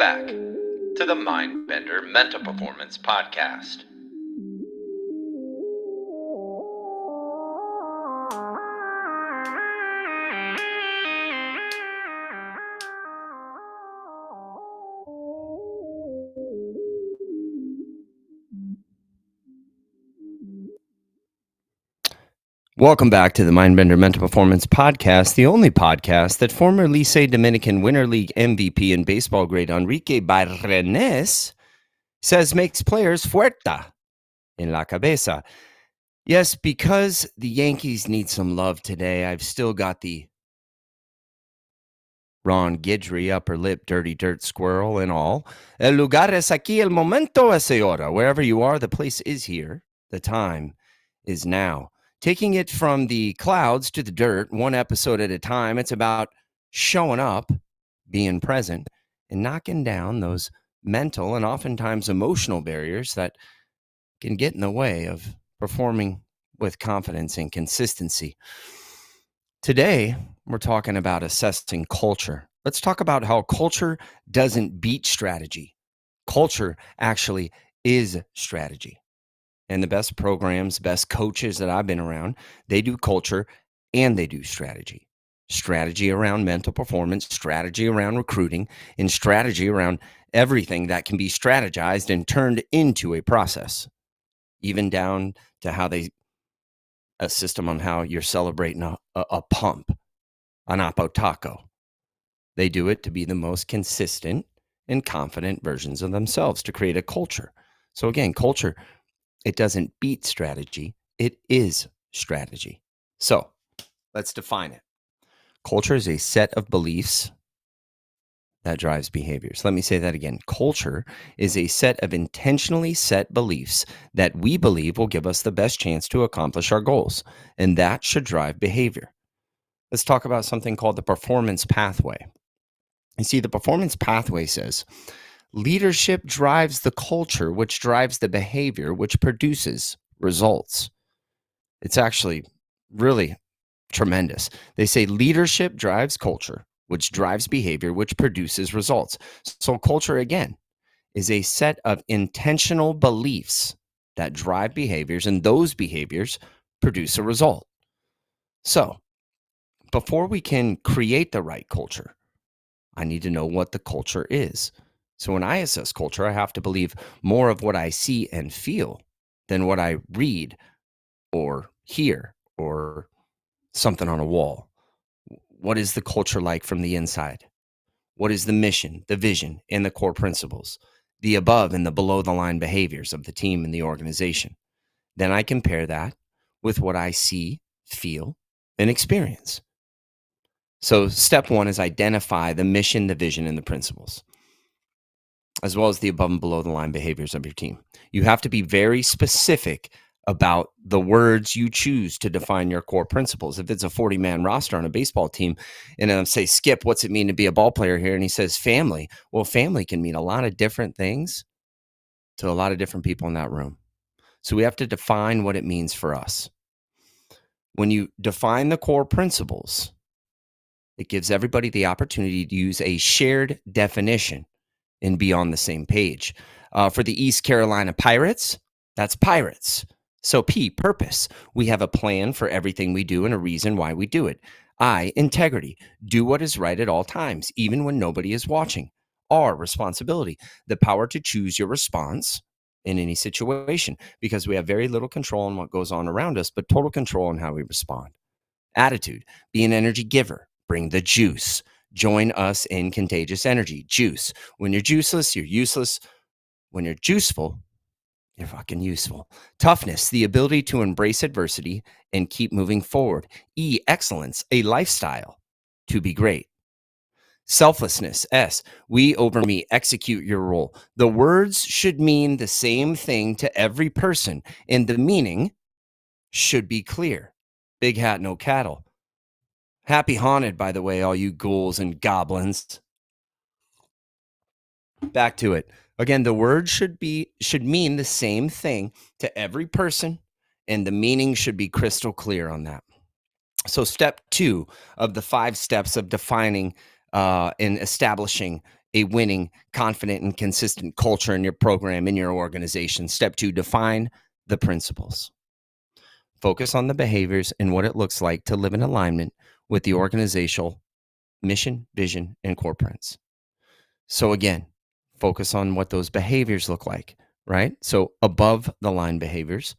back to the Mindbender Mental Performance Podcast. Welcome back to the Mindbender Mental Performance Podcast, the only podcast that former Licey Dominican Winter League MVP and baseball great Enrique Barrenes says makes players fuerta in la cabeza. Yes, because the Yankees need some love today, I've still got the Ron Guidry upper lip dirty dirt squirrel and all. El lugar es aquí, el momento es ahora. Wherever you are, the place is here. The time is now. Taking it from the clouds to the dirt, one episode at a time. It's about showing up, being present, and knocking down those mental and oftentimes emotional barriers that can get in the way of performing with confidence and consistency. Today, we're talking about assessing culture. Let's talk about how culture doesn't beat strategy. Culture actually is strategy. And the best programs, best coaches that I've been around, they do culture and they do strategy. Strategy around mental performance, strategy around recruiting, and strategy around everything that can be strategized and turned into a process, even down to how they a system on how you're celebrating a pump, an apo taco. They do it to be the most consistent and confident versions of themselves to create a culture. So again, culture, it doesn't beat strategy. It is strategy. So let's define it. Culture is a set of beliefs that drives behaviors. Let me say that again. Culture is a set of intentionally set beliefs that we believe will give us the best chance to accomplish our goals, and that should drive behavior. Let's talk about something called the performance pathway. You see, the performance pathway says leadership drives the culture, which drives the behavior, which produces results. It's actually really tremendous. They say leadership drives culture, which drives behavior, which produces results. So culture, again, is a set of intentional beliefs that drive behaviors, and those behaviors produce a result. So before we can create the right culture, I need to know what the culture is. So when I assess culture, I have to believe more of what I see and feel than what I read or hear or something on a wall. What is the culture like from the inside? What is the mission, the vision, and the core principles, the above and the below the line behaviors of the team and the organization? Then I compare that with what I see, feel, and experience. So step one is identify the mission, the vision, and the principles, as well as the above and below the line behaviors of your team. You have to be very specific about the words you choose to define your core principles. If it's a 40-man roster on a baseball team, and I say, Skip, what's it mean to be a ball player here? And he says, family. Well, family can mean a lot of different things to a lot of different people in that room. So we have to define what it means for us. When you define the core principles, it gives everybody the opportunity to use a shared definition and be on the same page. For the East Carolina Pirates, that's pirates. So P, purpose. We have a plan for everything we do and a reason why we do it. I, integrity. Do what is right at all times, even when nobody is watching. R, responsibility. The power to choose your response in any situation, because we have very little control on what goes on around us, but total control on how we respond. Attitude. Be an energy giver. Bring the juice. Join us in contagious energy. Juice. When you're juiceless, you're useless. When you're juiceful, you're fucking useful. Toughness, the ability to embrace adversity and keep moving forward. E, excellence, a lifestyle to be great. Selflessness, S, we over me, execute your role. The words should mean the same thing to every person, and the meaning should be clear. Big hat, no cattle. Happy haunted, by the way, all you ghouls and goblins. Back to it. Again, the word should mean the same thing to every person, and the meaning should be crystal clear on that. So step 2 of the 5 steps of defining and establishing a winning, confident, and consistent culture in your program, in your organization. Step 2, define the principles. Focus on the behaviors and what it looks like to live in alignment with the organizational mission, vision, and core prints. So again, focus on what those behaviors look like, right? So above the line behaviors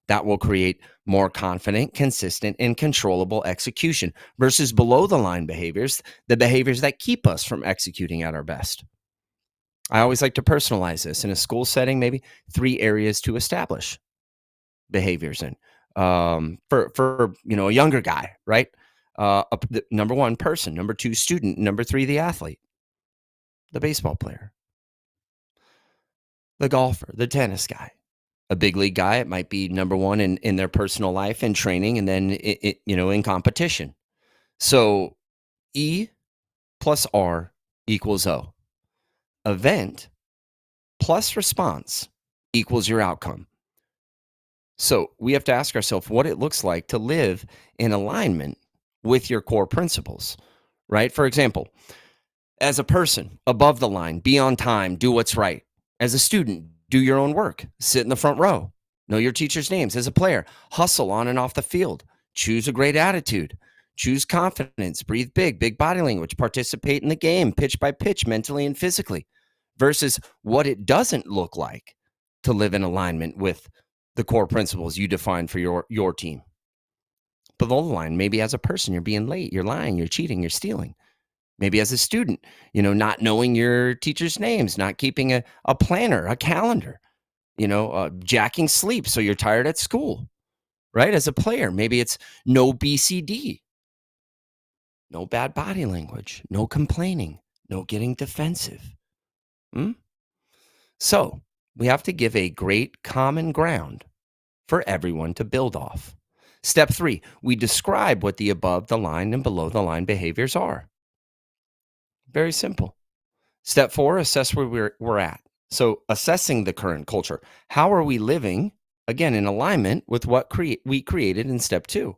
that will create more confident, consistent, and controllable execution versus below the line behaviors, the behaviors that keep us from executing at our best. I always like to personalize this in a school setting, maybe 3 areas to establish behaviors in. For a younger guy, right? Number 1, person. Number 2, student. Number 3, the athlete, the baseball player, the golfer, the tennis guy. A big league guy, it might be number 1 in their personal life and training, and then in competition. So E plus R equals O. Event plus response equals your outcome. So we have to ask ourselves what it looks like to live in alignment with your core principles, right? For example, as a person, above the line, be on time, do what's right. As a student, do your own work, sit in the front row, know your teacher's names. As a player, hustle on and off the field, choose a great attitude, choose confidence, breathe big body language, participate in the game, pitch by pitch, mentally and physically, versus what it doesn't look like to live in alignment with the core principles you define for your team. Below the line, maybe as a person, you're being late, you're lying, you're cheating, you're stealing. Maybe as a student, not knowing your teacher's names, not keeping a planner, a calendar, jacking sleep so you're tired at school, right? As a player, maybe it's no BCD, no bad body language, no complaining, no getting defensive. So we have to give a great common ground for everyone to build off. Step 3, we describe what the above the line and below the line behaviors are. Very simple. Step 4, assess where we're at. So assessing the current culture. How are we living, again, in alignment with what we created in step 2?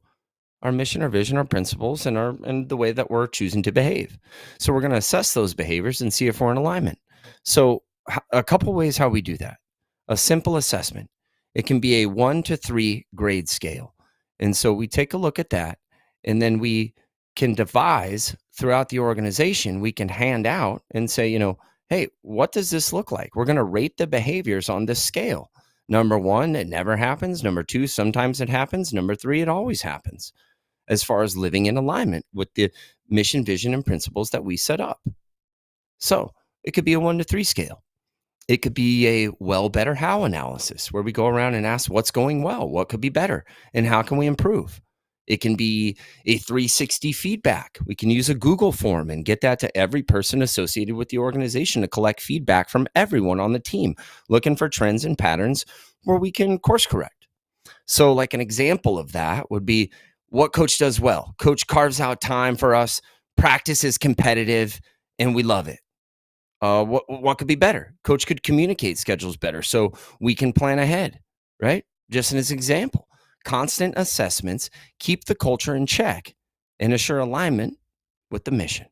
Our mission, our vision, our principles, and the way that we're choosing to behave. So we're going to assess those behaviors and see if we're in alignment. So a couple ways how we do that. A simple assessment. It can be a 1 to 3 grade scale. And so we take a look at that, and then we can devise throughout the organization, we can hand out and say, hey, what does this look like? We're going to rate the behaviors on this scale. Number 1, it never happens. Number 2, sometimes it happens. Number 3, it always happens, as far as living in alignment with the mission, vision, and principles that we set up. So it could be a 1 to 3 scale. It could be a well, better, how analysis where we go around and ask what's going well, what could be better, and how can we improve? It can be a 360 feedback. We can use a Google form and get that to every person associated with the organization to collect feedback from everyone on the team, looking for trends and patterns where we can course correct. So like an example of that would be what coach does well. Coach carves out time for us, practice is competitive, and we love it. What could be better? Coach could communicate schedules better so we can plan ahead, right? Just as an example, constant assessments keep the culture in check and assure alignment with the mission.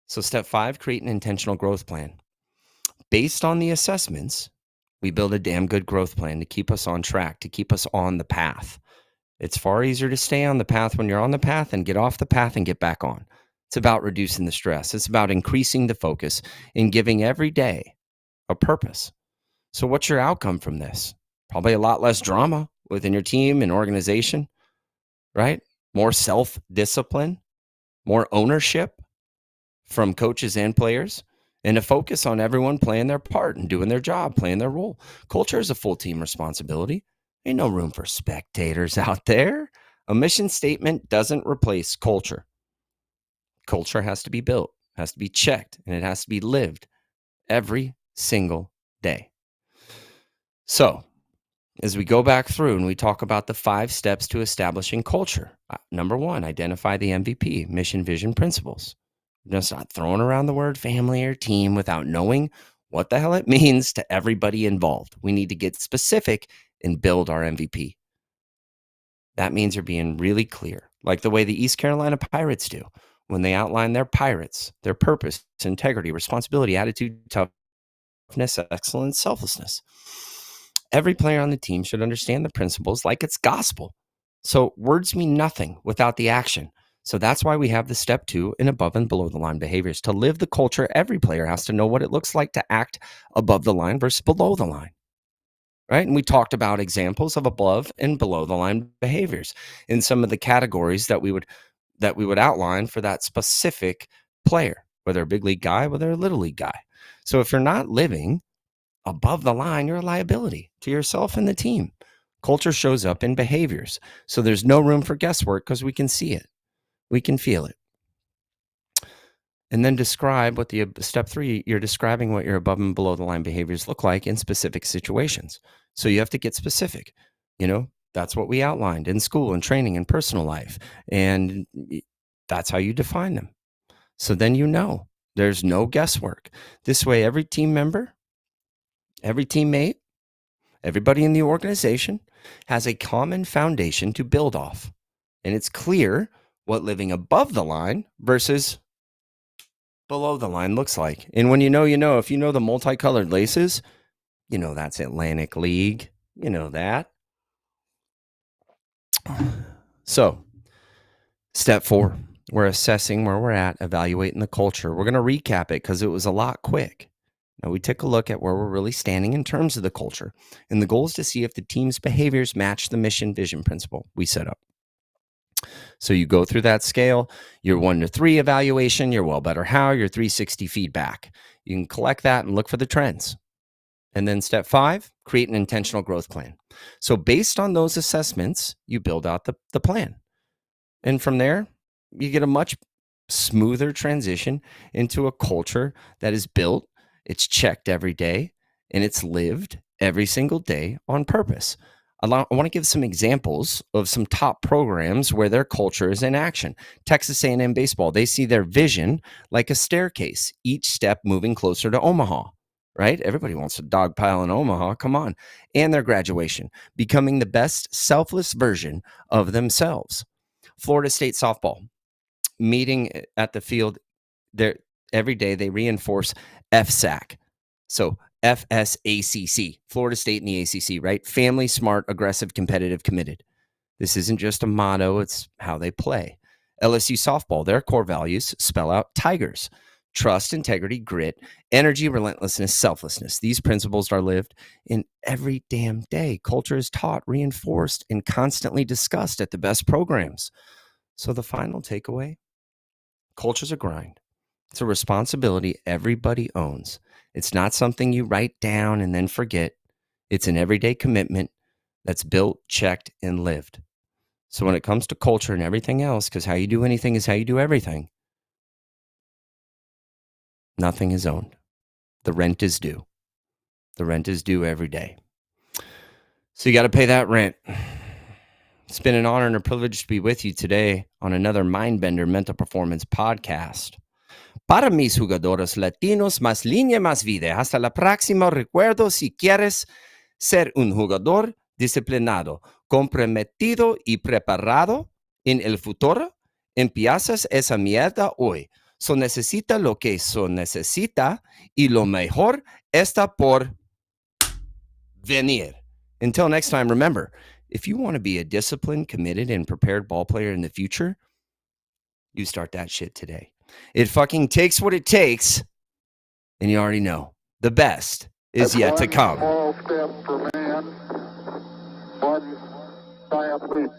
So step 5, create an intentional growth plan. Based on the assessments, we build a damn good growth plan to keep us on track, to keep us on the path. It's far easier to stay on the path when you're on the path and get off the path and get back on. It's about reducing the stress. It's about increasing the focus and giving every day a purpose. So what's your outcome from this? Probably a lot less drama within your team and organization, right? More self-discipline, more ownership from coaches and players, and a focus on everyone playing their part and doing their job, playing their role. Culture is a full team responsibility. Ain't no room for spectators out there. A mission statement doesn't replace culture. Culture has to be built, has to be checked, and it has to be lived every single day. So, as we go back through and we talk about the 5 steps to establishing culture, number 1, identify the MVP, mission, vision, principles. Just not throwing around the word family or team without knowing what the hell it means to everybody involved. We need to get specific and build our MVP. That means you're being really clear, like the way the East Carolina Pirates do. when they outline their pirates, their purpose, integrity, responsibility, attitude, toughness, excellence, selflessness. Every player on the team should understand the principles like it's gospel. So words mean nothing without the action. So that's why we have the step 2 in above and below the line behaviors. To live the culture, every player has to know what it looks like to act above the line versus below the line. Right? And we talked about examples of above and below the line behaviors in some of the categories that we would outline for that specific player, whether a big league guy, whether a little league guy. So if you're not living above the line, you're a liability to yourself and the team. Culture shows up in behaviors. So there's no room for guesswork because we can see it. We can feel it. And then describe what the step 3, you're describing what your above and below the line behaviors look like in specific situations. So you have to get specific. That's what we outlined in school and training and personal life. And that's how you define them. So then there's no guesswork. This way, every team member, every teammate, everybody in the organization has a common foundation to build off. And it's clear what living above the line versus below the line looks like. And when if you know the multicolored laces, that's Atlantic League. You know that. So, step 4, we're assessing where we're at, evaluating the culture. We're going to recap it because it was a lot quick. Now, we took a look at where we're really standing in terms of the culture. And the goal is to see if the team's behaviors match the mission vision principle we set up. So you go through that scale, your 1 to 3 evaluation, your well, better, how, your 360 feedback. You can collect that and look for the trends. And then step 5, create an intentional growth plan. So based on those assessments, you build out the plan. And from there, you get a much smoother transition into a culture that is built, it's checked every day, and it's lived every single day on purpose. I want to give some examples of some top programs where their culture is in action. Texas A&M baseball, they see their vision like a staircase, each step moving closer to Omaha, right? Everybody wants a dog pile in Omaha, come on. And their graduation, becoming the best selfless version of themselves. Florida State softball, meeting at the field there every day, they reinforce FSAC. So FSACC, Florida State and the ACC, right? Family, smart, aggressive, competitive, committed. This isn't just a motto, it's how they play. LSU softball, their core values spell out Tigers: trust, integrity, grit, energy, relentlessness, selflessness. These principles are lived in every damn day. Culture is taught, reinforced, and constantly discussed at the best programs. So the final takeaway, culture's a grind. It's a responsibility everybody owns. It's not something you write down and then forget. It's an everyday commitment that's built, checked, and lived. So when it comes to culture and everything else, because how you do anything is how you do everything, nothing is owned. The rent is due. The rent is due every day. So you got to pay that rent. It's been an honor and a privilege to be with you today on another Mindbender Mental Performance podcast. Para mis jugadores latinos, más línea, más vida. Hasta la próxima. Recuerdo, si quieres ser un jugador disciplinado, comprometido y preparado en el futuro, empiezas esa mierda hoy. So necesita lo que so necesita y lo mejor está por venir. Until next time, remember, if you want to be a disciplined, committed, and prepared ball player in the future, you start that shit today. It fucking takes what it takes, and you already know. The best is yet to come. Small step for man, one giant leap